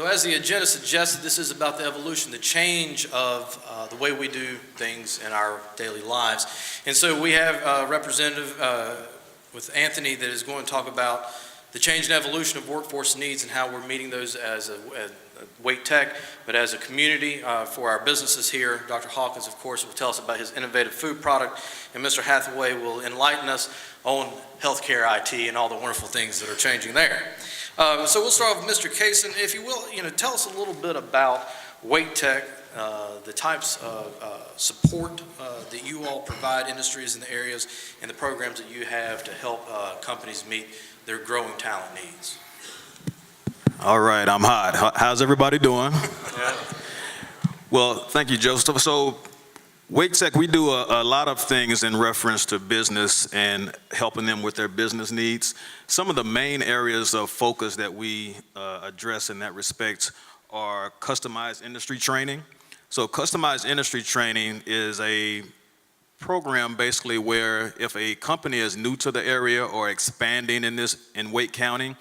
So as the agenda suggested, this is about the evolution, the change of the way we do things in our daily lives. And so we have a representative with Anthony that is going to talk about the change and evolution of workforce needs and how we're meeting those as a Wake Tech, but as a community for our businesses here. Dr. Hawkins, of course, will tell us about his innovative food product, and Mr. Hathaway will enlighten us on healthcare IT and all the wonderful things that are changing there. So we'll start off with Mr. Kaysen. If you will, tell us a little bit about Wake Tech, the types of support that you all provide industries in the areas and the programs that you have to help companies meet their growing talent needs. All right, I'm hot. How's everybody doing? Yeah. Well, thank you, Joseph. So Wake Tech, we do a lot of things in reference to business and helping them with their business needs. Some of the main areas of focus that we address in that respect are customized industry training. So customized industry training is a program basically where if a company is new to the area or expanding in Wake County,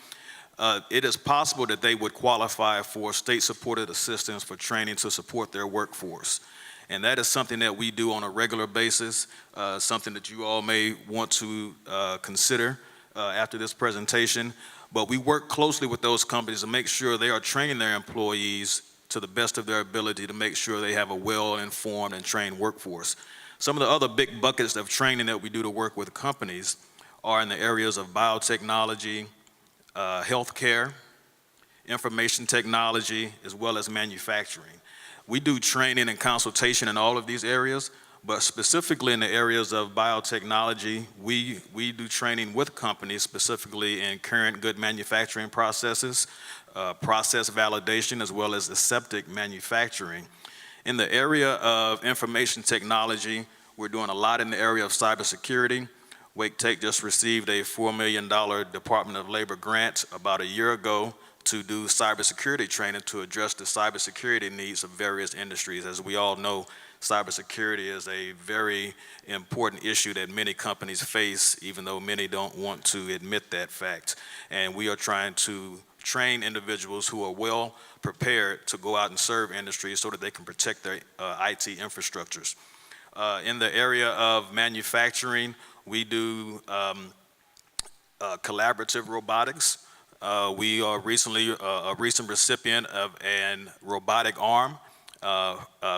it is possible that they would qualify for state-supported assistance for training to support their workforce. And that is something that we do on a regular basis, something that you all may want to consider after this presentation. But we work closely with those companies to make sure they are training their employees to the best of their ability to make sure they have a well-informed and trained workforce. Some of the other big buckets of training that we do to work with companies are in the areas of biotechnology, healthcare, information technology, as well as manufacturing. We do training and consultation in all of these areas, but specifically in the areas of biotechnology, we do training with companies specifically in current good manufacturing processes, process validation, as well as aseptic manufacturing. In the area of information technology, we're doing a lot in the area of cybersecurity. Wake Tech just received a $4 million Department of Labor grant about a year ago to do cybersecurity training to address the cybersecurity needs of various industries. As we all know, cybersecurity is a very important issue that many companies face, even though many don't want to admit that fact. And we are trying to train individuals who are well prepared to go out and serve industries so that they can protect their IT infrastructures. In the area of manufacturing, we do collaborative robotics. We are recently a recent recipient of an robotic arm,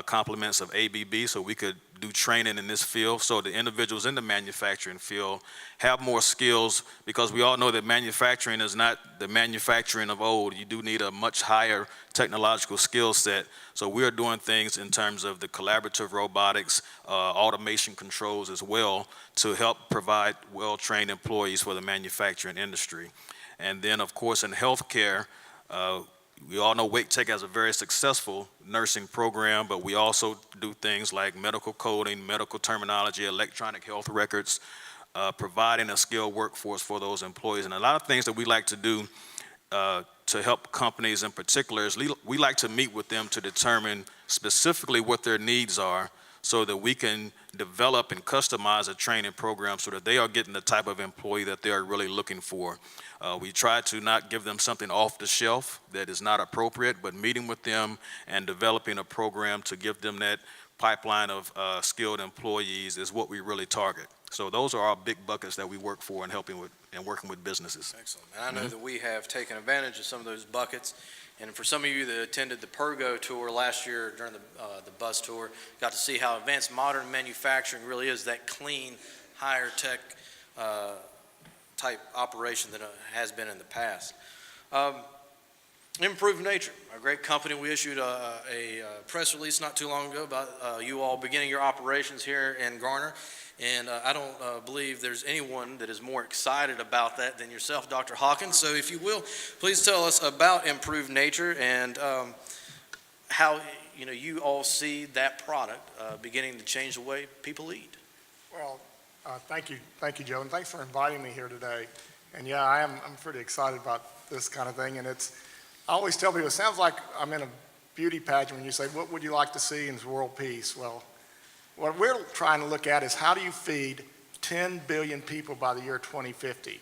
complements of ABB, so we could do training in this field so the individuals in the manufacturing field have more skills, because we all know that manufacturing is not the manufacturing of old. You do need a much higher technological skill set. So we are doing things in terms of the collaborative robotics, automation controls as well, to help provide well-trained employees for the manufacturing industry. And then, of course, in healthcare, we all know Wake Tech has a very successful nursing program, but we also do things like medical coding, medical terminology, electronic health records, providing a skilled workforce for those employees. And a lot of things that we like to do to help companies in particular is we like to meet with them to determine specifically what their needs are so that we can develop and customize a training program so that they are getting the type of employee that they are really looking for. We try to not give them something off the shelf that is not appropriate, but meeting with them and developing a program to give them that pipeline of skilled employees is what we really target. So those are our big buckets that we work for and helping with and working with businesses. Excellent. And I know that we have taken advantage of some of those buckets. And for some of you that attended the Pergo tour last year during the bus tour, got to see how advanced modern manufacturing really is, that clean, higher tech type operation that has been in the past. Improved Nature, a great company. We issued a press release not too long ago about you all beginning your operations here in Garner. And I don't believe there's anyone that is more excited about that than yourself, Dr. Hawkins. So if you will, please tell us about Improved Nature and how you all see that product beginning to change the way people eat. Well, thank you, Joe, and thanks for inviting me here today. And yeah, I'm pretty excited about this kind of thing. And I always tell people, it sounds like I'm in a beauty pageant when you say, what would you like to see in world peace? Well, what we're trying to look at is how do you feed 10 billion people by the year 2050?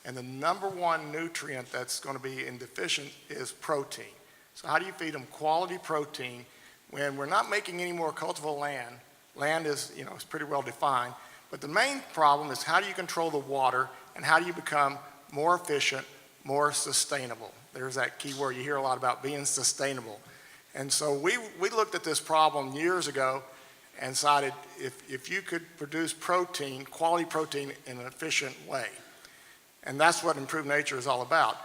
And the number one nutrient that's going to be deficient is protein. So how do you feed them quality protein when we're not making any more cultivable land? Land is, is pretty well defined. But the main problem is how do you control the water and how do you become more efficient, more sustainable? There's that key word you hear a lot about, being sustainable. And so we looked at this problem years ago and decided if you could produce protein, quality protein in an efficient way. And that's what Improved Nature is all about.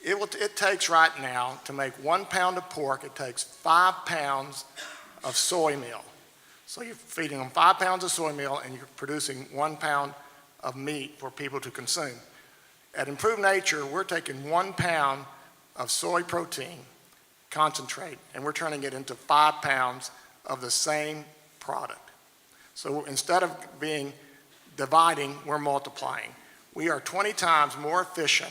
It takes right now, to make 1 pound of pork, it takes 5 pounds of soy meal. So you're feeding them 5 pounds of soy meal and you're producing 1 pound of meat for people to consume. At Improved Nature, we're taking 1 pound of soy protein concentrate and we're turning it into 5 pounds of the same product. So instead of dividing, we're multiplying. We are 20 times more efficient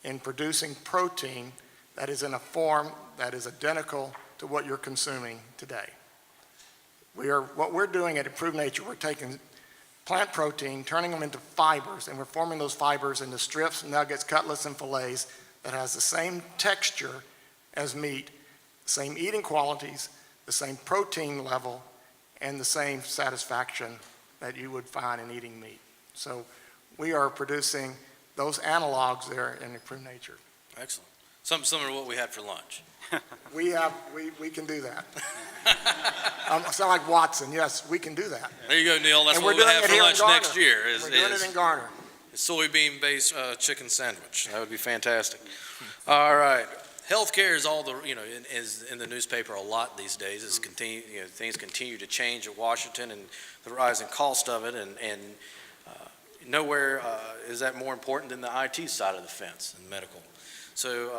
in producing protein that is in a form that is identical to what you're consuming today. What we're doing at Improved Nature, we're taking plant protein, turning them into fibers, and we're forming those fibers into strips, nuggets, cutlets, and fillets that has the same texture as meat, same eating qualities, the same protein level, and the same satisfaction that you would find in eating meat. So we are producing those analogs there in Improved Nature. Excellent. Something similar to what we had for lunch. We can do that. I sound like Watson. Yes, we can do that. There you go, Neil. That's And what we're we'll doing have it for here in lunch Garner. next year. We're doing it in Garner. Soybean-based chicken sandwich. That would be fantastic. All right. Healthcare is is in the newspaper a lot these days. It's things continue to change at Washington and the rising cost of it, and nowhere is that more important than the IT side of the fence in medical. So,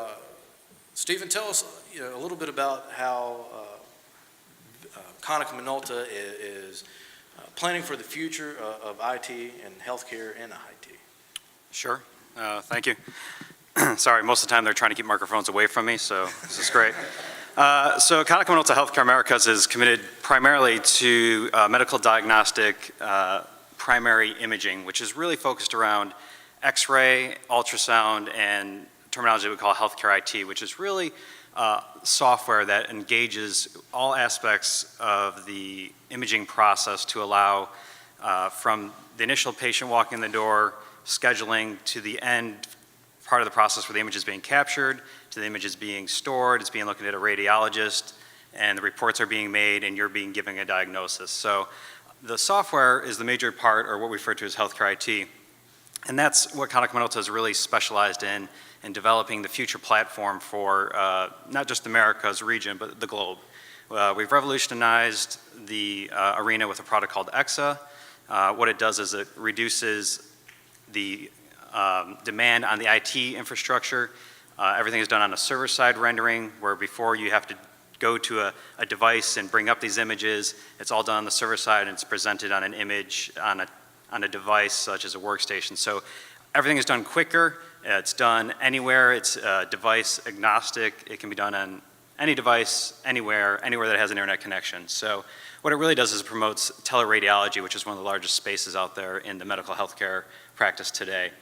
Stephen, tell us a little bit about how Konica Minolta is planning for the future of IT and healthcare in IT. Sure. Thank you. Sorry, most of the time they're trying to keep microphones away from me, so this is great. So Konica Minolta Healthcare Americas is committed primarily to medical diagnostic primary imaging, which is really focused around X-ray, ultrasound, and terminology we call healthcare IT, which is really software that engages all aspects of the imaging process to allow from the initial patient walking in the door, scheduling, to the end part of the process where the image is being captured, to the image is being stored, it's being looked at a radiologist, and the reports are being made, and you're being given a diagnosis. So the software is the major part, or what we refer to as healthcare IT. And that's what Konica Minolta is really specialized in developing the future platform for not just America's region, but the globe. We've revolutionized the arena with a product called EXA. What it does is it reduces the demand on the IT infrastructure. Everything is done on a server-side rendering, where before you have to go to a device and bring up these images. It's all done on the server side, and it's presented on an image on a device such as a workstation. So everything is done quicker. It's done anywhere. It's device agnostic. It can be done on any device, anywhere that has an internet connection. So what it really does is it promotes teleradiology, which is one of the largest spaces out there in the medical healthcare practice today.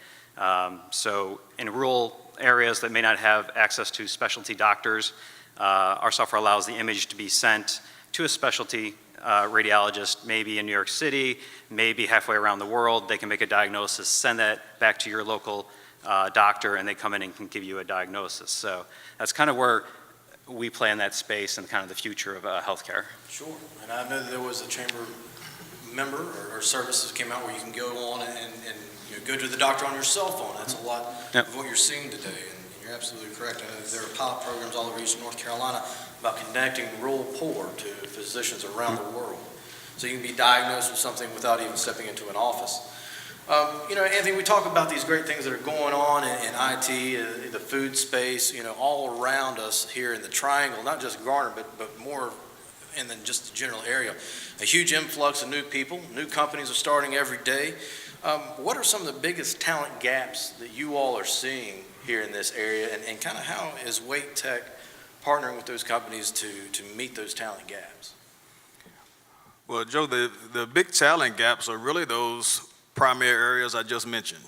So in rural areas that may not have access to specialty doctors, our software allows the image to be sent to a specialty radiologist, maybe in New York City, maybe halfway around the world. They can make a diagnosis, send that back to your local doctor, and they come in and can give you a diagnosis. So that's kind of where we play in that space and kind of the future of healthcare. Sure. And I know that there was a chamber member or services came out where you can go on and go to the doctor on your cell phone. That's a lot of what you're seeing today. And you're absolutely correct. There are pilot programs all over Eastern North Carolina about connecting rural poor to physicians around the world. So you can be diagnosed with something without even stepping into an office. Anthony, we talk about these great things that are going on in IT, the food space, all around us here in the Triangle, not just Garner, but more in than just the general area. A huge influx of new people, new companies are starting every day. What are some of the biggest talent gaps that you all are seeing here in this area, and kind of how is Wake Tech partnering with those companies to meet those talent gaps? Well, Joe, the big talent gaps are really those primary areas I just mentioned: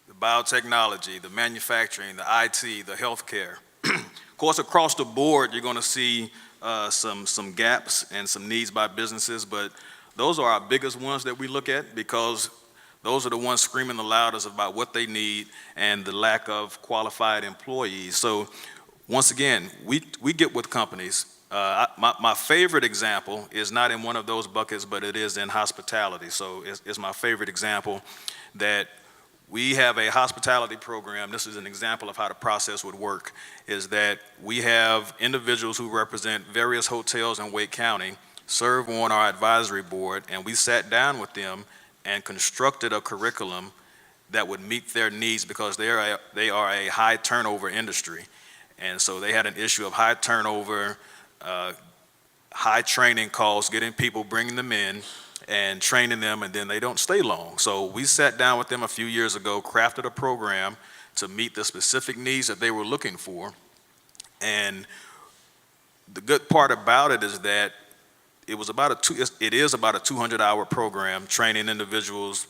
the biotechnology, the manufacturing, the IT, the healthcare. course, across the board, you're going to see some gaps and some needs by businesses, but those are our biggest ones that we look at because those are the ones screaming the loudest about what they need and the lack of qualified employees. So once again, we get with companies. My favorite example is not in one of those buckets, but it is in hospitality. So it's my favorite example that we have a hospitality program. This is an example of how the process would work, is that we have individuals who represent various hotels in Wake County serve on our advisory board, and we sat down with them and constructed a curriculum that would meet their needs because they are a high turnover industry. And so they had an issue of high turnover, high training costs, getting people, bringing them in and training them, and then they don't stay long. So we sat down with them a few years ago, crafted a program to meet the specific needs that they were looking for. And the good part about it is that it is about a 200-hour program training individuals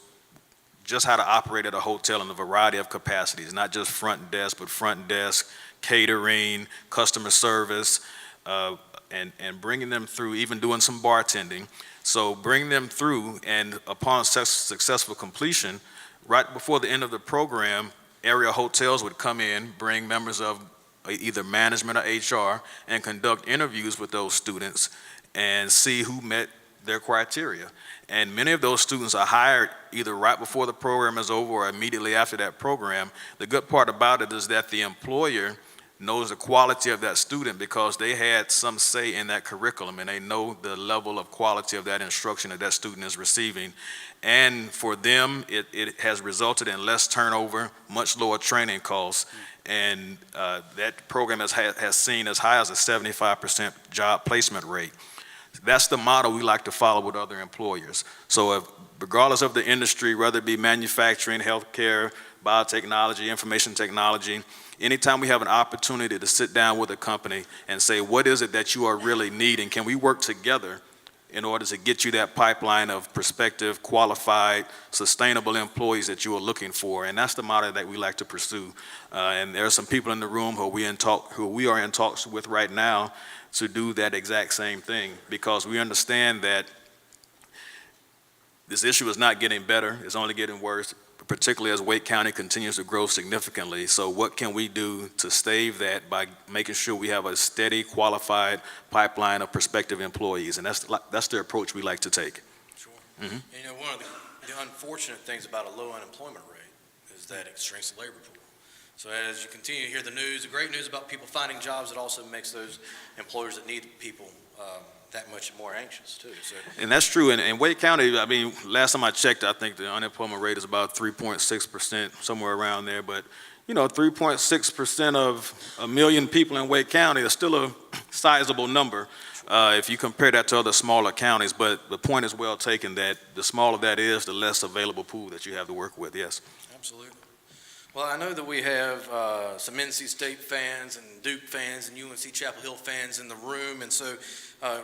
just how to operate at a hotel in a variety of capacities, not just front desk, but front desk, catering, customer service, and bringing them through, even doing some bartending. So bring them through, and upon successful completion, right before the end of the program, area hotels would come in, bring members of either management or HR, and conduct interviews with those students and see who met their criteria. And many of those students are hired either right before the program is over or immediately after that program. The good part about it is that the employer knows the quality of that student because they had some say in that curriculum, and they know the level of quality of that instruction that that student is receiving. And for them, it has resulted in less turnover, much lower training costs, and that program has seen as high as a 75% job placement rate. That's the model we like to follow with other employers. So regardless of the industry, whether it be manufacturing, healthcare, biotechnology, information technology, anytime we have an opportunity to sit down with a company and say, what is it that you are really needing? Can we work together in order to get you that pipeline of prospective, qualified, sustainable employees that you are looking for? And that's the model that we like to pursue. And there are some people in the room who we are in talks with right now to do that exact same thing, because we understand that this issue is not getting better, it's only getting worse, particularly as Wake County continues to grow significantly. So what can we do to stave that by making sure we have a steady, qualified pipeline of prospective employees? And that's the approach we like to take. Sure. Mm-hmm. And you know, one of the unfortunate things about a low unemployment rate is that it shrinks the labor pool. So as you continue to hear the news, the great news about people finding jobs, it also makes those employers that need people that much more anxious too. So. And that's true. In Wake County, I mean, last time I checked, I think the unemployment rate is about 3.6%, somewhere around there. But, you know, 3.6% of 1 million people in Wake County is still a sizable number if you compare that to other smaller counties. But the point is well taken that the smaller that is, the less available pool that you have to work with, yes. Absolutely. Well, I know that we have some NC State fans and Duke fans and UNC Chapel Hill fans in the room. And so,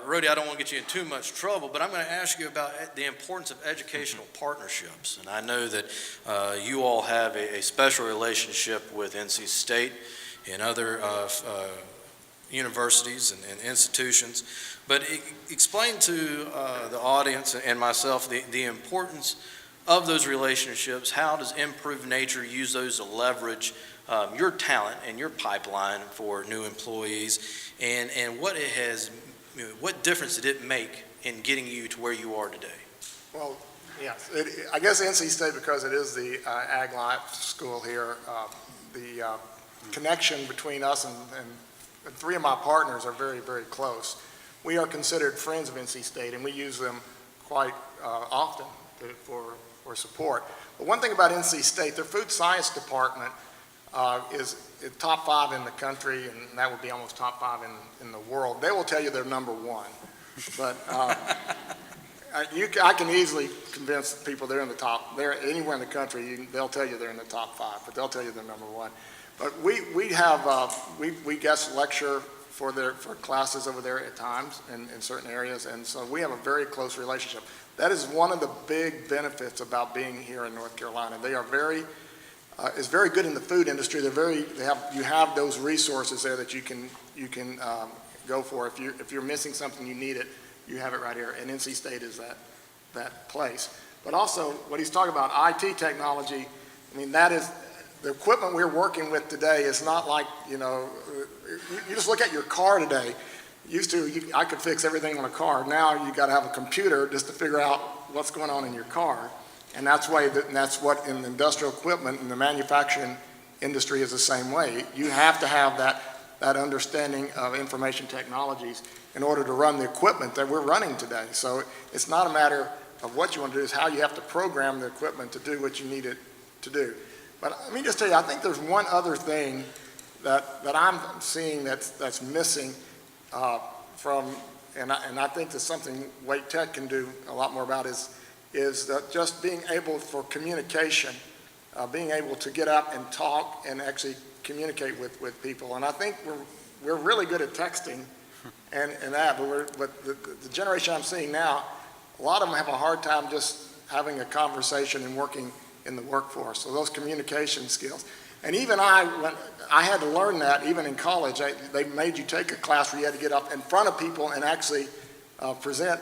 Rody, I don't want to get you in too much trouble, but I'm going to ask you about the importance of educational partnerships. And I know that you all have a special relationship with NC State and other universities and institutions. But explain to the audience and myself the importance of those relationships. How does Improved Nature use those to leverage your talent and your pipeline for new employees, and what it has, what difference did it make in getting you to where you are today? Well, yes, I guess NC State, because it is the Ag Life school here, the connection between us and three of my partners are very, very close. We are considered friends of NC State, and we use them quite often for support. But one thing about NC State, their food science department is top 5 in the country, and that would be almost top 5 in the world. They will tell you they're number 1. But I can easily convince people they're in the top. They're anywhere in the country, they'll tell you they're in the top 5, but they'll tell you they're number 1. But we have we guest lecture for classes over there at times in certain areas, and so we have a very close relationship. That is one of the big benefits about being here in North Carolina. They are very is very good in the food industry. You have those resources there that you can go for. If you're missing something, you need it, you have it right here. And NC State is that place. But also, what he's talking about, IT technology, I mean, that is, the equipment we're working with today is not like, you just look at your car today. I could fix everything on a car. Now you got to have a computer just to figure out what's going on in your car. And that's what in industrial equipment and the manufacturing industry is the same way. You have to have that understanding of information technologies in order to run the equipment that we're running today. So it's not a matter of what you want to do, it's how you have to program the equipment to do what you need it to do. But let me just tell you, I think there's one other thing that I'm seeing that's missing and I think that's something Wake Tech can do a lot more about is that just being able for communication, being able to get up and talk and actually communicate with people. And I think we're really good at texting and that, but the generation I'm seeing now, a lot of them have a hard time just having a conversation and working in the workforce. So those communication skills. And even I had to learn that even in college. They made you take a class where you had to get up in front of people and actually present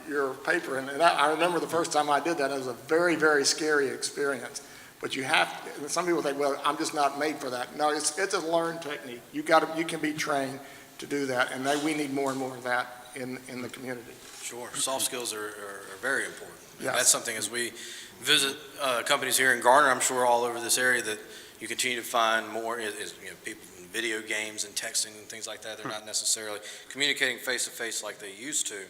your paper. And I remember the first time I did that, it was a very, very scary experience. But some people think, well, I'm just not made for that. No, it's a learned technique. You can be trained to do that, and we need more and more of that in the community. Sure, soft skills are very important. Yes. That's something as we visit companies here in Garner, I'm sure all over this area, that you continue to find more people in video games and texting and things like that. They're not necessarily communicating face to face like they used to.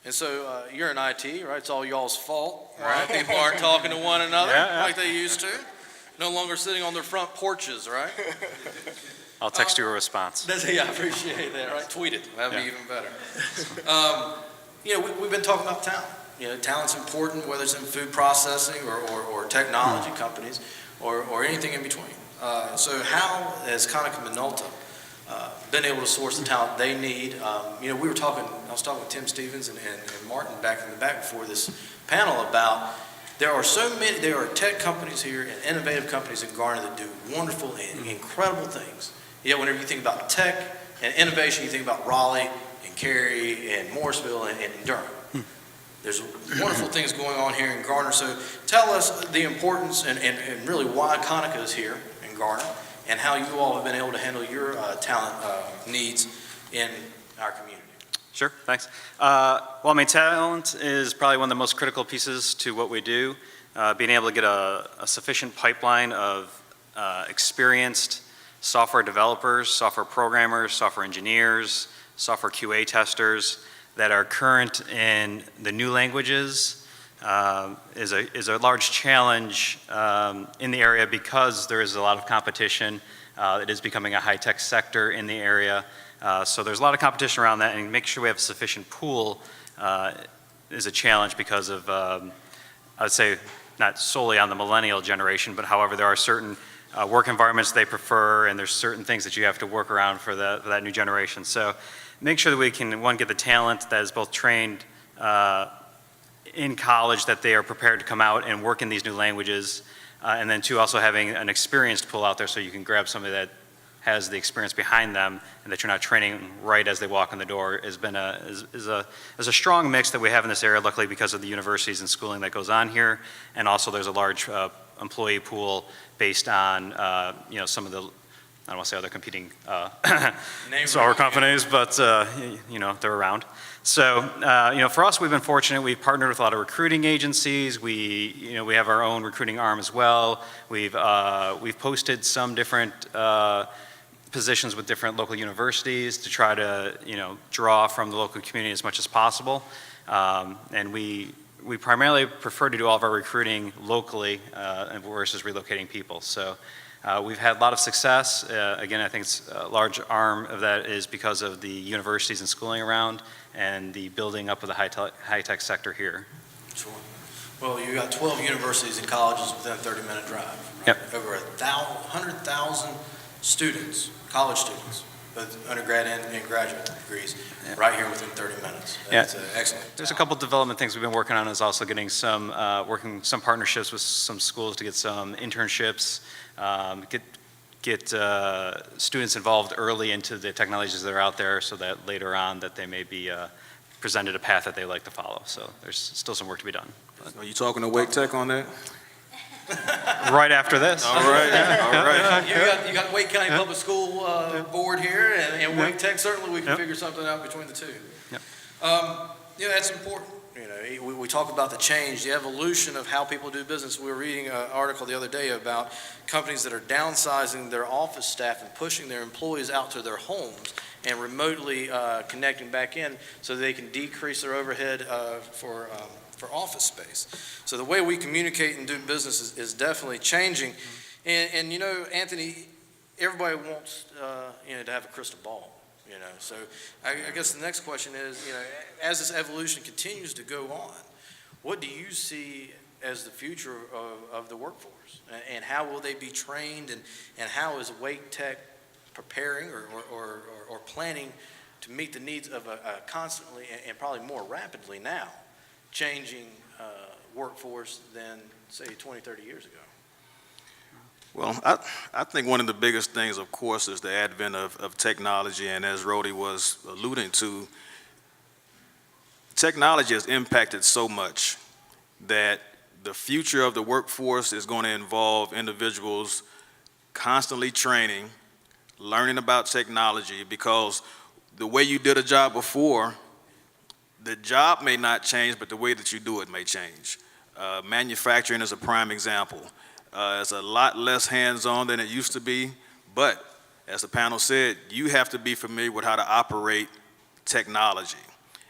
And so you're in IT, right? It's all y'all's fault, right? People aren't talking to one another like they used to. No longer sitting on their front porches, right? I'll text you a response. I appreciate that, right? Tweet it. That'd be even better. We've been talking about talent. Talent's important, whether it's in food processing or technology companies or anything in between. So how has Conica Minolta been able to source the talent they need? I was talking with Tim Stevens and Martin back in the back before this panel about there are tech companies here and innovative companies in Garner that do wonderful and incredible things. Yet whenever you think about tech and innovation, you think about Raleigh and Cary and Morrisville and Durham. There's wonderful things going on here in Garner. So tell us the importance and really why Conica is here in Garner and how you all have been able to handle your talent needs in our community. Sure, thanks. Talent is probably one of the most critical pieces to what we do. Being able to get a sufficient pipeline of experienced software developers, software programmers, software engineers, software QA testers that are current in the new languages is a large challenge in the area because there is a lot of competition. It is becoming a high-tech sector in the area. So there's a lot of competition around that, and make sure we have a sufficient pool is a challenge because of, I would say, not solely on the millennial generation, but however, there are certain work environments they prefer, and there's certain things that you have to work around for that new generation. So make sure that we can, one, get the talent that is both trained in college, that they are prepared to come out and work in these new languages, and then two, also having an experienced pool out there so you can grab somebody that has the experience behind them and that you're not training right as they walk in the door is a strong mix that we have in this area, luckily because of the universities and schooling that goes on here, and also there's a large employee pool based on some of the, I don't want to say other competing software companies, but they're around. So for us, we've been fortunate. We've partnered with a lot of recruiting agencies. We have our own recruiting arm as well. We've posted some different positions with different local universities to try to draw from the local community as much as possible. And we primarily prefer to do all of our recruiting locally versus relocating people. So we've had a lot of success. Again, I think it's a large arm of that is because of the universities and schooling around and the building up of the high-tech sector here. Sure. Well, you got 12 universities and colleges within a 30-minute drive. Right? Yep. Over 100,000 students, college students, both undergrad and graduate degrees, right here within 30 minutes. That's excellent. There's a couple development things we've been working on, is also getting some, working some partnerships with some schools to get some internships, get students involved early into the technologies that are out there, so that later on that they may be presented a path that they like to follow. So there's still some work to be done. Are you talking to Wake Tech on that? Right after this. All right, all right. You got Wake County Public School Board here, and Wake Tech, certainly we can Yep. figure something out between the two. Yep. Yeah, that's important. You know, we talk about the change, the evolution of how people do business. We were reading an article the other day about companies that are downsizing their office staff and pushing their employees out to their homes and remotely connecting back in so they can decrease their overhead for office space. So the way we communicate and do business is definitely changing. And you know, Anthony, everybody wants to have a crystal ball. So I guess the next question is, as this evolution continues to go on, what do you see as the future of the workforce? And how will they be trained? And how is Wake Tech preparing or planning to meet the needs of a constantly and probably more rapidly now changing workforce than, say, 20, 30 years ago? Well, I think one of the biggest things, of course, is the advent of technology, and as Rhodey was alluding to, technology has impacted so much that the future of the workforce is going to involve individuals constantly training, learning about technology, because the way you did a job before, the job may not change, but the way that you do it may change. Manufacturing is a prime example. It's a lot less hands-on than it used to be, but as the panel said, you have to be familiar with how to operate technology.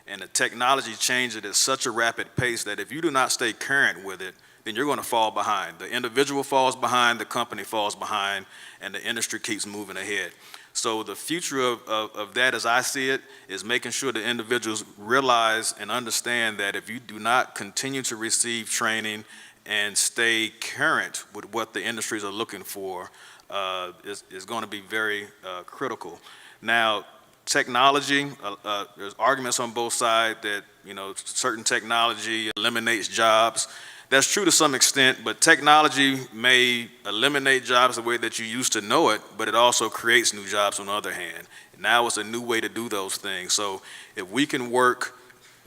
And the technology changes at such a rapid pace that if you do not stay current with it, then you're going to fall behind. The individual falls behind, the company falls behind, and the industry keeps moving ahead. So the future of that, as I see it, is making sure that individuals realize and understand that if you do not continue to receive training and stay current with what the industries are looking for, is going to be very critical. Now, technology, there's arguments on both sides that certain technology eliminates jobs. That's true to some extent, but technology may eliminate jobs the way that you used to know it, but it also creates new jobs on the other hand. Now it's a new way to do those things. So if we can work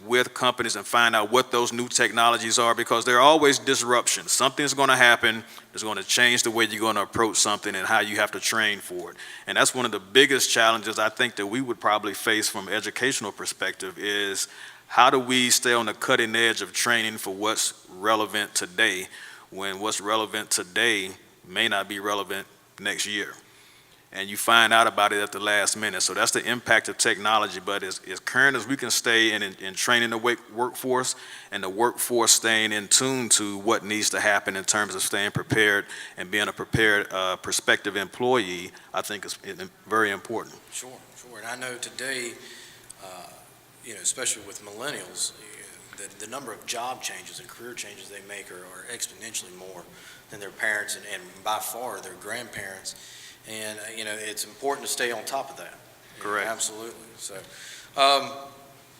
with companies and find out what those new technologies are, because there are always disruptions. Something's going to happen that's going to change the way you're going to approach something and how you have to train for it. And that's one of the biggest challenges I think that we would probably face from an educational perspective is how do we stay on the cutting edge of training for what's relevant today when what's relevant today may not be relevant next year. And you find out about it at the last minute. So that's the impact of technology. But as current as we can stay in training the workforce and the workforce staying in tune to what needs to happen in terms of staying prepared and being a prepared prospective employee, I think is very important. Sure. And I know today, especially with millennials, the number of job changes and career changes they make are exponentially more than their parents and by far their grandparents. And, it's important to stay on top of that. Correct. Absolutely. So,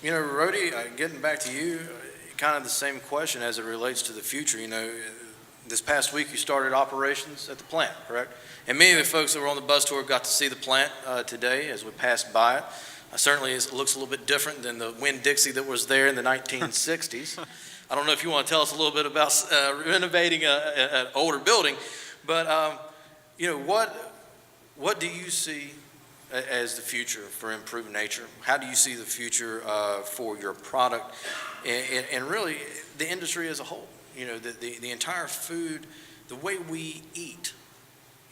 Rhodey, getting back to you, kind of the same question as it relates to the future. This past week you started operations at the plant, correct? And many of the folks that were on the bus tour got to see the plant today as we passed by it. Certainly it looks a little bit different than the Winn-Dixie that was there in the 1960s. I don't know if you want to tell us a little bit about renovating an older building, but, what do you see as the future for Improved Nature? How do you see the future for your product and really the industry as a whole? The entire food, the way we eat,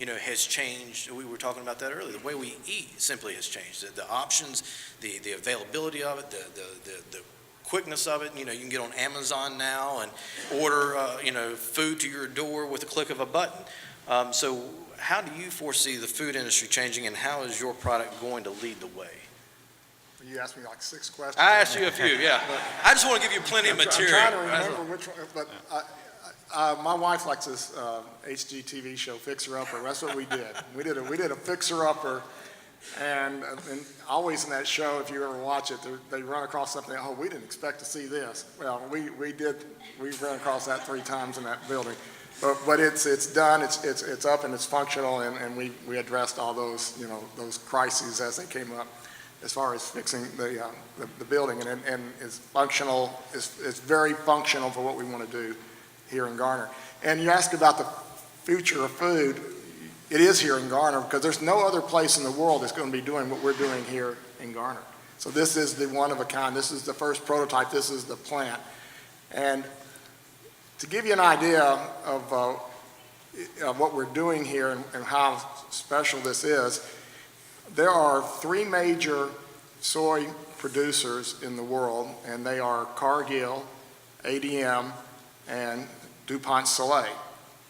has changed. We were talking about that earlier. The way we eat simply has changed. The options, the availability of it, the quickness of it. You can get on Amazon now and order, food to your door with a click of a button. So how do you foresee the food industry changing, and how is your product going to lead the way? You asked me like 6 questions. I asked you a few, yeah. I just want to give you plenty of material. I'm trying to remember which one, but my wife likes this HGTV show, Fixer Upper. That's what we did. We did a Fixer Upper, And always in that show, if you ever watch it, they run across something, oh, we didn't expect to see this. Well, we ran across that 3 times in that building. But it's done, it's up and it's functional, and we addressed all those, those crises as they came up as far as fixing the building, and it's functional, it's very functional for what we want to do here in Garner. And you ask about the future of food. It is here in Garner because there's no other place in the world that's going to be doing what we're doing here in Garner. So this is the one of a kind. This is the first prototype. This is the plant. And to give you an idea of what we're doing here and how special this is, there are 3 major soy producers in the world, and they are Cargill, ADM, and DuPont Soleil.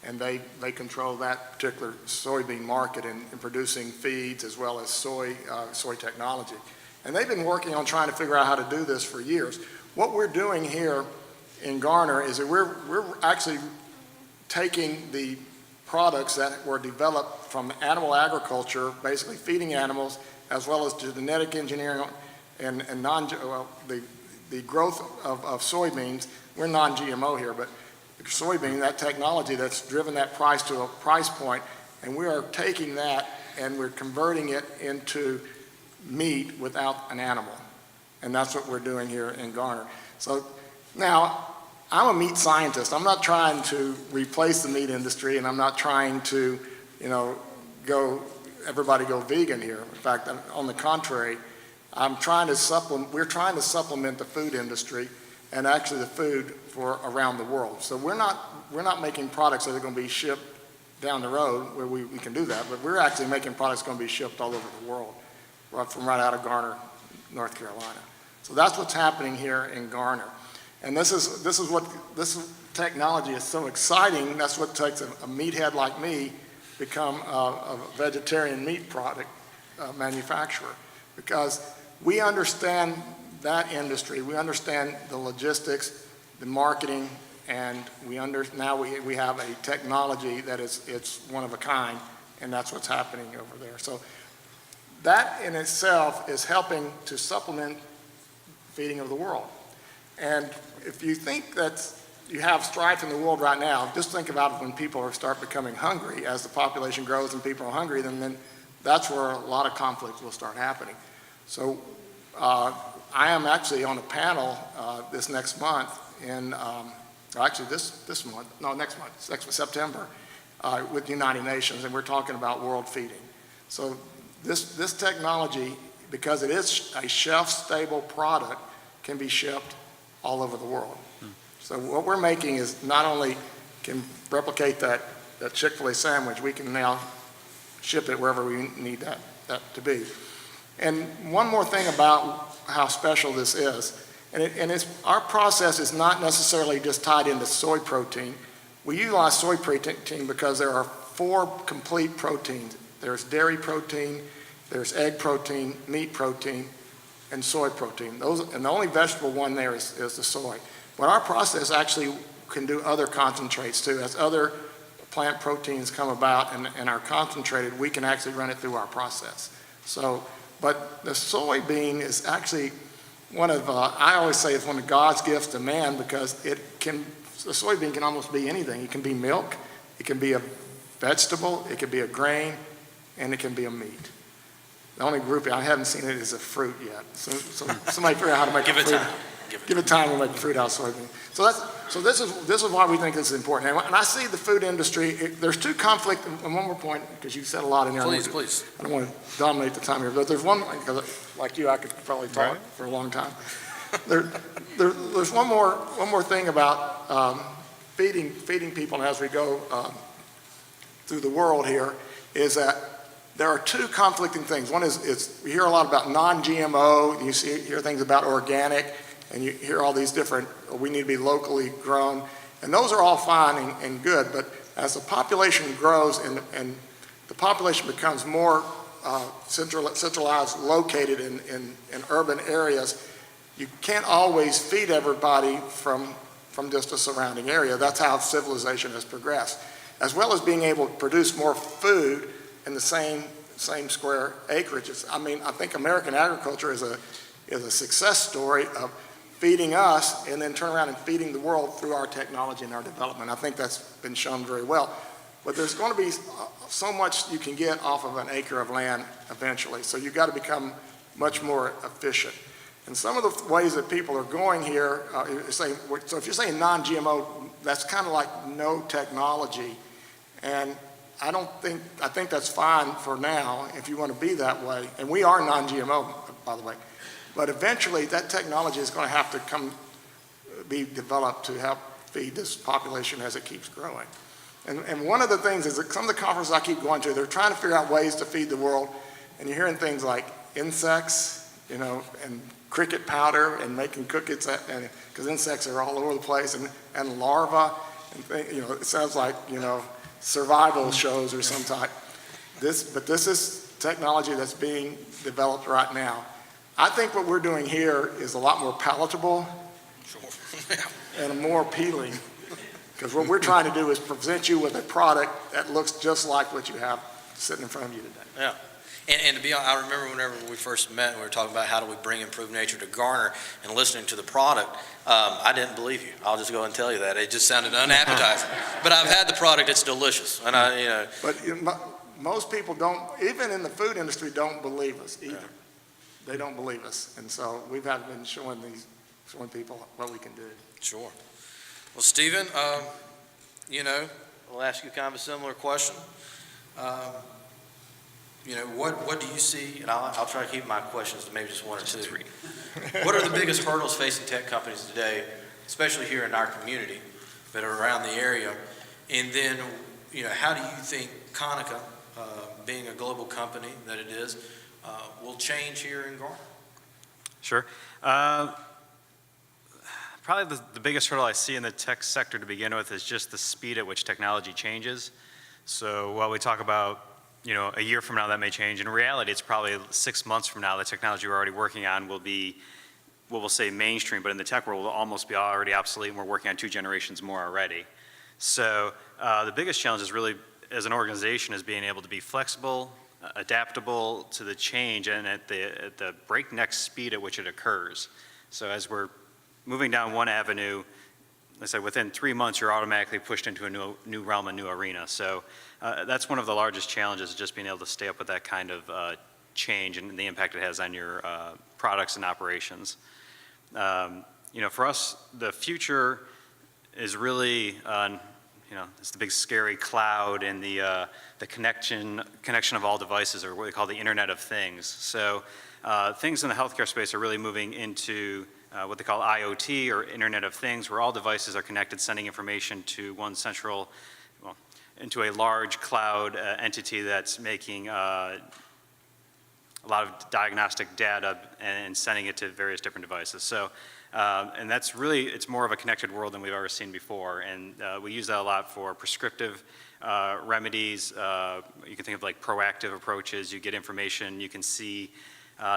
And they control that particular soybean market in producing feeds as well as soy technology. And they've been working on trying to figure out how to do this for years. What we're doing here in Garner is that we're actually taking the products that were developed from animal agriculture, basically feeding animals, as well as genetic engineering and the growth of soybeans. We're non-GMO here, but soybean, that technology that's driven that price to a price point, and we are taking that and we're converting it into meat without an animal. And that's what we're doing here in Garner. So now, I'm a meat scientist. I'm not trying to replace the meat industry, and I'm not trying to, everybody go vegan here. In fact, on the contrary, we're trying to supplement the food industry and actually the food for around the world. So we're not making products that are going to be shipped down the road where we can do that, but we're actually making products going to be shipped all over the world, from right out of Garner, North Carolina. So that's what's happening here in Garner. And this technology is so exciting. That's what takes a meathead like me become a vegetarian meat product manufacturer, because we understand that industry. We understand the logistics, the marketing, and now we have a technology that it's one of a kind, and that's what's happening over there. So that in itself is helping to supplement feeding of the world. And if you think that you have strife in the world right now, just think about it when people start becoming hungry. As the population grows and people are hungry, then that's where a lot of conflict will start happening. So I am actually on a panel this next month next month, September, with the United Nations, and we're talking about world feeding. So this technology, because it is a shelf-stable product, can be shipped all over the world. So what we're making is not only can replicate that Chick-fil-A sandwich, we can now ship it wherever we need that to be. And one more thing about how special this is, our process is not necessarily just tied into soy protein. We utilize soy protein because there are 4 complete proteins. There's dairy protein, there's egg protein, meat protein, and soy protein. And the only vegetable one there is the soy. But our process actually can do other concentrates too. As other plant proteins come about and are concentrated, we can actually run it through our process. But the soybean is actually one of, I always say it's one of God's gifts to man, because the soybean can almost be anything. It can be milk, it can be a vegetable, it can be a grain, and it can be a meat. The only group I haven't seen it is a fruit yet. So somebody figure out how to make Give it time. Give it time to make fruit out of soybean. So this is why we think this is important. And I see the food industry. There's 2 conflicts. And one more point, because you said a lot in there. Please. I don't want to dominate the time here, but there's one, because like you, I could probably talk for a long time. There's one more thing about feeding people, and as we go through the world here, is that there are 2 conflicting things. One is we hear a lot about non-GMO, and you hear things about organic, and you hear all these different, we need to be locally grown, and those are all fine and good, but as the population grows and the population becomes more centralized, located in urban areas, you can't always feed everybody from just a surrounding area. That's how civilization has progressed. As well as being able to produce more food in the same same square acreages. I mean, I think American agriculture is a success story of feeding us and then turn around and feeding the world through our technology and our development. I think that's been shown very well. But there's going to be so much you can get off of an acre of land eventually. So you've got to become much more efficient. And some of the ways that people are going here, so if you're saying non-GMO, that's kind of like no technology. And I think that's fine for now if you want to be that way. And we are non-GMO, by the way. But eventually that technology is going to have to be developed to help feed this population as it keeps growing. And one of the things is that some of the conferences I keep going to, they're trying to figure out ways to feed the world. And you're hearing things like insects, and cricket powder and making cookies, because insects are all over the place, and larvae, and it sounds like, survival shows or some type. But this is technology that's being developed right now. I think what we're doing here is a lot more palatable and more appealing, because what we're trying to do is present you with a product that looks just like what you have sitting in front of you today. Yeah. And to be honest, I remember whenever we first met and we were talking about how do we bring improved nature to Garner and listening to the product, I didn't believe you. I'll just go ahead and tell you that. It just sounded unappetizing. But I've had the product, it's delicious. And But most people don't, even in the food industry, don't believe us either. Yeah. They don't believe us. And so we've been showing people what we can do. Sure. Well, Stephen, I'll ask you kind of a similar question. What do you see, and I'll try to keep my questions to maybe just one or two. What are the biggest hurdles facing tech companies today, especially here in our community, that are around the area? And then, how do you think Konica, being a global company that it is, will change here in Garner? Sure. Probably the biggest hurdle I see in the tech sector to begin with is just the speed at which technology changes. So while we talk about, a year from now that may change, in reality it's probably 6 months from now the technology we're already working on will be, what we'll say mainstream, but in the tech world will almost be already obsolete, and we're working on 2 generations more already. So the biggest challenge is really, as an organization, is being able to be flexible, adaptable to the change, and at the breakneck speed at which it occurs. So as we're moving down one avenue, I said within 3 months you're automatically pushed into a new realm, a new arena. So that's one of the largest challenges, just being able to stay up with that kind of change and the impact it has on your products and operations. For us, the future is really, it's the big scary cloud and the connection of all devices, or what we call the Internet of Things. So things in the healthcare space are really moving into what they call IoT, or Internet of Things, where all devices are connected, sending information to one central, into a large cloud entity that's making a lot of diagnostic data and sending it to various different devices. So, and that's really, it's more of a connected world than we've ever seen before. And we use that a lot for prescriptive remedies. You can think of like proactive approaches. You get information, you can see.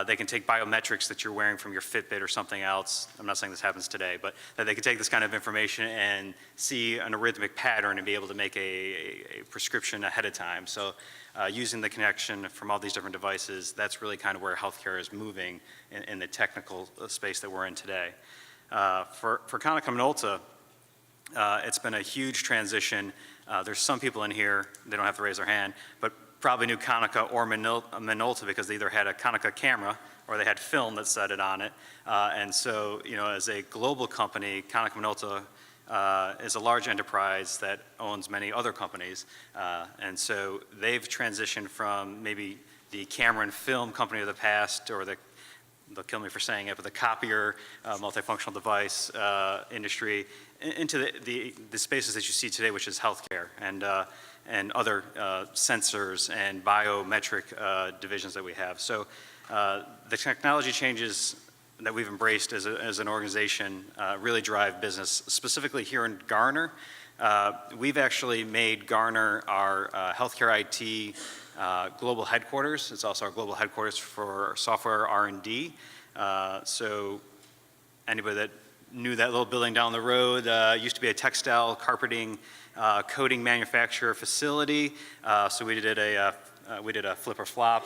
They can take biometrics that you're wearing from your Fitbit or something else. I'm not saying this happens today, but that they can take this kind of information and see an arrhythmic pattern and be able to make a prescription ahead of time. So using the connection from all these different devices, that's really kind of where healthcare is moving in the technical space that we're in today. For Konica Minolta, it's been a huge transition. There's some people in here, they don't have to raise their hand, but probably knew Konica or Minolta because they either had a Konica camera or they had film that said it on it. And so, as a global company, Konica Minolta is a large enterprise that owns many other companies. And so they've transitioned from maybe the camera and film company of the past, or they'll kill me for saying it, but the copier, multifunctional device industry, into the spaces that you see today, which is healthcare and other sensors and biometric divisions that we have. So the technology changes that we've embraced as an organization really drive business, specifically here in Garner. We've actually made Garner our healthcare IT global headquarters. It's also our global headquarters for software R&D. So anybody that knew that little building down the road used to be a textile, carpeting, coating manufacturer facility. So we did a we did a flip or flop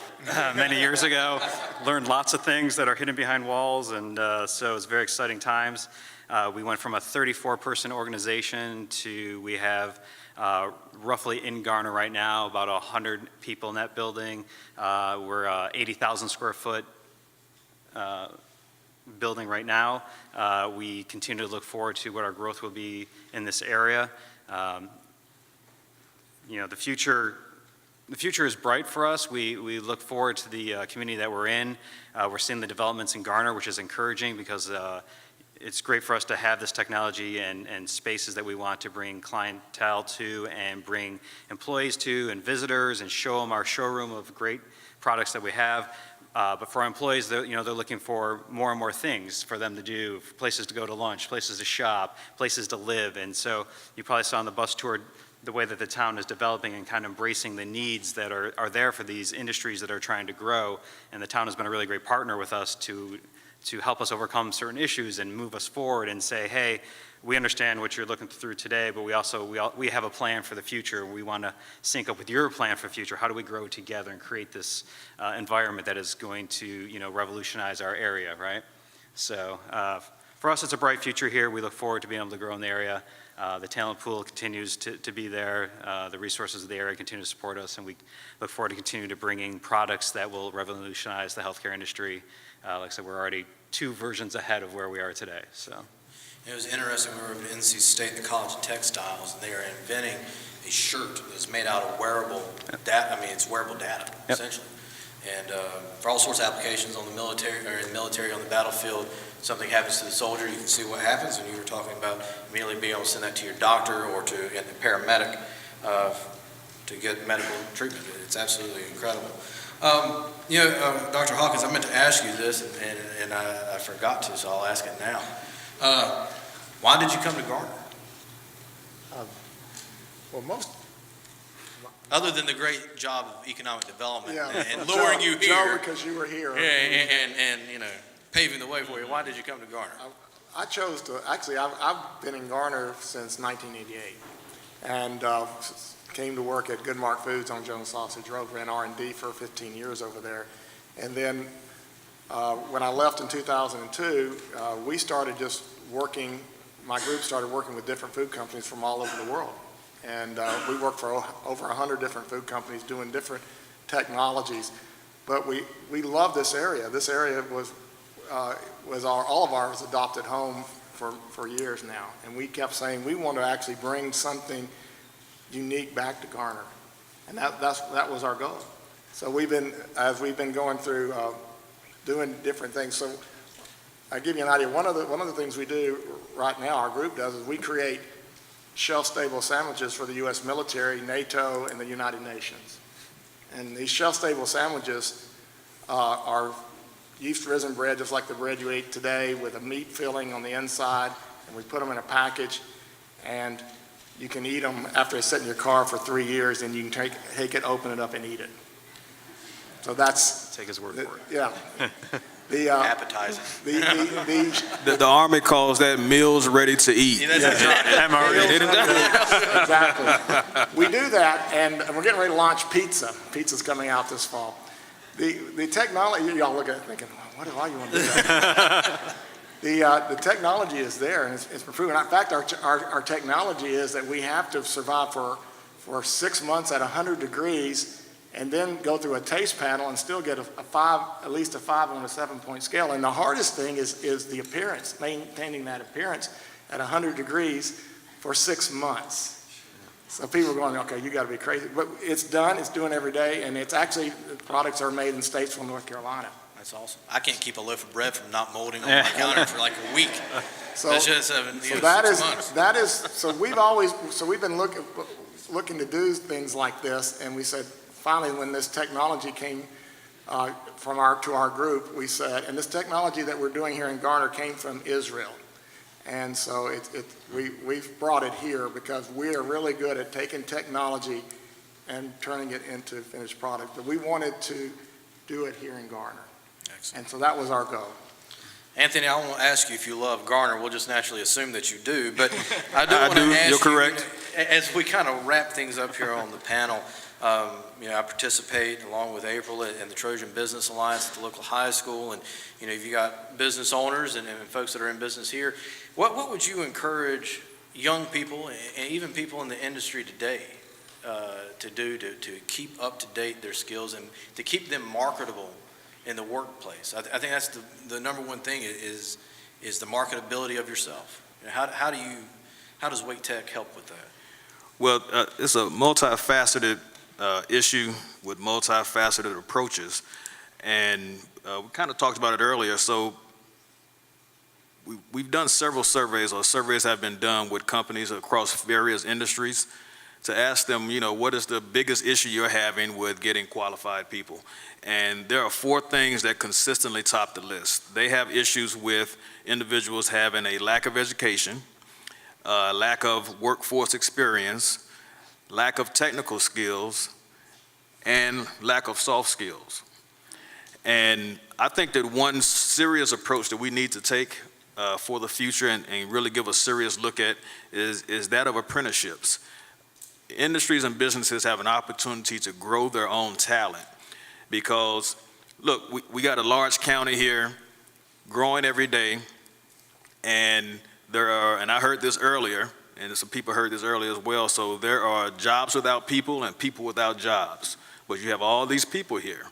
many years ago. Learned lots of things that are hidden behind walls, and so it was very exciting times. We went from a 34-person organization to we have roughly in Garner right now about 100 people in that building. We're 80,000 square foot building right now. We continue to look forward to what our growth will be in this area. The future is bright for us. We look forward to the community that we're in. We're seeing the developments in Garner, which is encouraging because it's great for us to have this technology and spaces that we want to bring clientele to and bring employees to and visitors and show them our showroom of great products that we have. But for our employees, they're looking for more and more things for them to do, places to go to lunch, places to shop, places to live. And so you probably saw on the bus tour the way that the town is developing and kind of embracing the needs that are there for these industries that are trying to grow. And the town has been a really great partner with us to help us overcome certain issues and move us forward and say, hey, we understand what you're looking through today, but we have a plan for the future. We want to sync up with your plan for the future. How do we grow together and create this environment that is going to, revolutionize our area, right? So for us, it's a bright future here. We look forward to being able to grow in the area. The talent pool continues to be there. The resources of the area continue to support us, and we look forward to continue to bringing products that will revolutionize the healthcare industry. Like I said, we're already 2 versions ahead of where we are today. So. It was interesting, we were at NC State, the College of Textiles, and they are inventing a shirt that's made out of wearable data. It's wearable data, essentially. And for all sorts of applications on the military, or in the military on the battlefield, something happens to the soldier, you can see what happens, and you were talking about immediately being able to send that to your doctor or to a paramedic to get medical treatment. It's absolutely incredible. Dr. Hawkins, I meant to ask you this, and I forgot to, so I'll ask it now. Why did you come to Garner? Other than the great job of economic development and luring you here. Joe, because you were here. And paving the way for you. Why did you come to Garner? I chose to, actually, I've been in Garner since 1988. And came to work at Goodmark Foods on Jones Sausage Road, ran R&D for 15 years over there. And then when I left in 2002, we started just working, my group started working with different food companies from all over the world. And we worked for over 100 different food companies doing different technologies. But we love this area. This area was all of ours adopted home for years now. And we kept saying we want to actually bring something unique back to Garner. And that was our goal. So as we've been going through doing different things. So I'll give you an idea. One of the things we do right now, our group does, is we create shelf-stable sandwiches for the U.S. military, NATO, and the United Nations. And these shelf-stable sandwiches are yeast-risen bread, just like the bread you ate today, with a meat filling on the inside, and we put them in a package, and you can eat them after they sit in your car for 3 years, and you can take it, open it up, and eat it. So that's... Take his word for it. Yeah. Appetizing. The Army calls that meals ready to eat. Exactly. We do that, and we're getting ready to launch pizza. Pizza's coming out this fall. The technology, y'all look at it thinking, what do you want to do that? The technology is there, and it's been proven. In fact, our technology is that we have to survive for 6 months at 100 degrees and then go through a taste panel and still get at least a 5 on a 7-point scale. And the hardest thing is the appearance, maintaining that appearance at 100 degrees for 6 months. So people are going, okay, you got to be crazy. But it's done, it's doing every day, and it's actually, the products are made in Statesville, North Carolina. That's awesome. I can't keep a loaf of bread from not molding on my counter for like a week. So, that's just 6 months. So we've been looking to do things like this, and we said, finally, when this technology came to our group, we said, and this technology that we're doing here in Garner came from Israel. And so we've brought it here because we are really good at taking technology and turning it into finished product. But we wanted to do it here in Garner. Excellent. And so that was our goal. Anthony, I won't ask you if you love Garner. We'll just naturally assume that you do. But I do want to ask You're correct. you, as we kind of wrap things up here on the panel, I participate along with April in the Trojan Business Alliance at the local high school, and if you got business owners and folks that are in business here, what would you encourage young people and even people in the industry today to do to keep up to date their skills and to keep them marketable in the workplace? I think that's the number one thing is the marketability of yourself. How does Wake Tech help with that? Well, it's a multifaceted issue with multifaceted approaches, and we kind of talked about it earlier. So we've done several surveys, or surveys have been done with companies across various industries to ask them, what is the biggest issue you're having with getting qualified people? And there are 4 things that consistently top the list. They have issues with individuals having a lack of education, lack of workforce experience, lack of technical skills, and lack of soft skills. And I think that one serious approach that we need to take for the future and really give a serious look at is that of apprenticeships. Industries and businesses have an opportunity to grow their own talent because, look, we got a large county here growing every day, and and I heard this earlier, and some people heard this earlier as well, so there are jobs without people and people without jobs, but you have all these people here.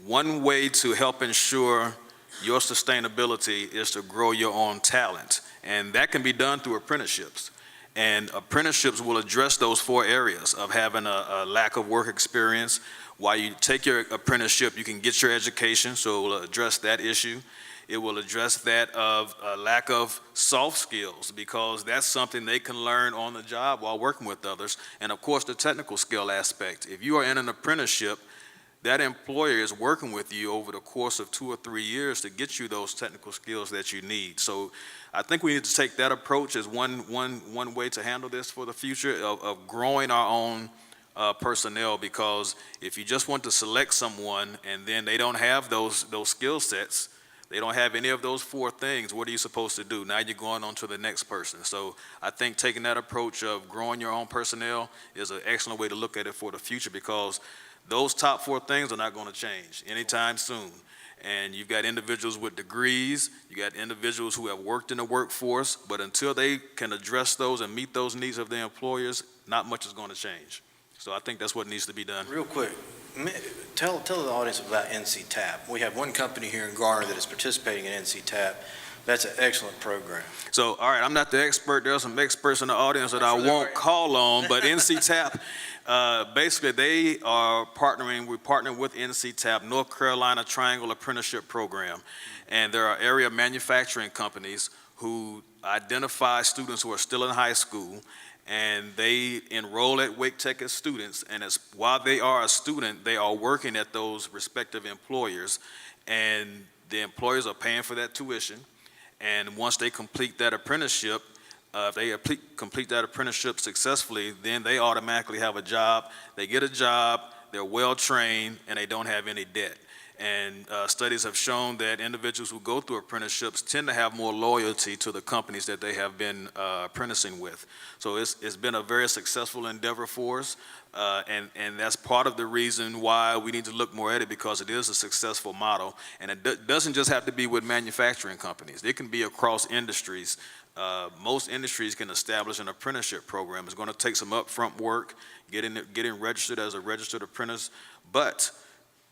One way to help ensure your sustainability is to grow your own talent, and that can be done through apprenticeships. And apprenticeships will address those 4 areas of having a lack of work experience. While you take your apprenticeship, you can get your education, so it will address that issue. It will address that of a lack of soft skills, because that's something they can learn on the job while working with others. And of course, the technical skill aspect. If you are in an apprenticeship, that employer is working with you over the course of 2 or 3 years to get you those technical skills that you need. So I think we need to take that approach as one way to handle this for the future of growing our own personnel, because if you just want to select someone and then they don't have those skill sets, they don't have any of those 4 things, what are you supposed to do? Now you're going on to the next person. So I think taking that approach of growing your own personnel is an excellent way to look at it for the future, because those top 4 things are not going to change anytime soon. And you've got individuals with degrees, you got individuals who have worked in the workforce, but until they can address those and meet those needs of their employers, not much is going to change. So I think that's what needs to be done. Real quick, tell the audience about NC TAP. We have one company here in Garner that is participating in NC TAP. That's an excellent program. So, all right, I'm not the expert. There are some experts in the audience that I won't call on, but NC TAP, basically they are we're partnering with NC TAP, North Carolina Triangle Apprenticeship Program. And there are area manufacturing companies who identify students who are still in high school, and they enroll at Wake Tech as students. And while they are a student, they are working at those respective employers, and the employers are paying for that tuition. And once they complete that apprenticeship, if they complete that apprenticeship successfully, then they automatically have a job. They get a job, they're well trained, and they don't have any debt. And studies have shown that individuals who go through apprenticeships tend to have more loyalty to the companies that they have been apprenticing with. So it's been a very successful endeavor for us, and that's part of the reason why we need to look more at it, because it is a successful model. And it doesn't just have to be with manufacturing companies. It can be across industries. Most industries can establish an apprenticeship program. It's going to take some upfront work, getting registered as a registered apprentice, but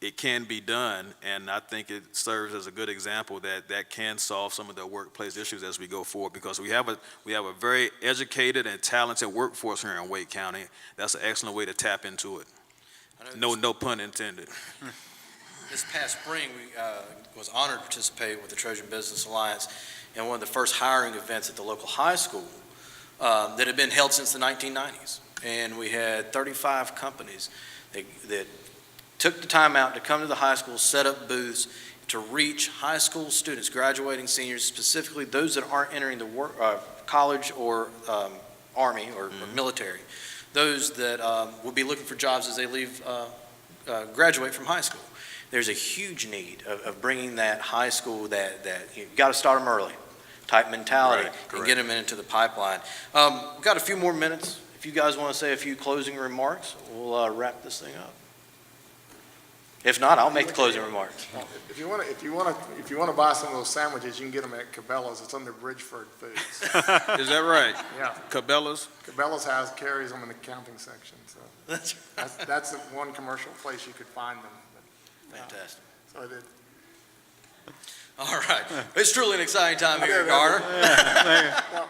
it can be done, and I think it serves as a good example that can solve some of the workplace issues as we go forward, because we have a very educated and talented workforce here in Wake County. That's an excellent way to tap into it. No pun intended. This past spring, we was honored to participate with the Trojan Business Alliance in one of the first hiring events at the local high school that had been held since the 1990s. And we had 35 companies that took the time out to come to the high school, set up booths to reach high school students, graduating seniors, specifically those that aren't entering the college or Army or military, those that will be looking for jobs as they graduate from high school. There's a huge need of bringing that high school, that you've got to start them early type mentality, and get them into the pipeline. We've got a few more minutes. if you guys want to say a few closing remarks, we'll wrap this thing up. If not, I'll make the closing remarks. If you want to buy some of those sandwiches, you can get them at Cabela's. It's under Bridgeford Foods. Is that right? Yeah, Cabela's? Cabela's carries them in the accounting section, so that's the one commercial place you could find them. Fantastic. So it, All right. It's truly an exciting time here at Garner. well,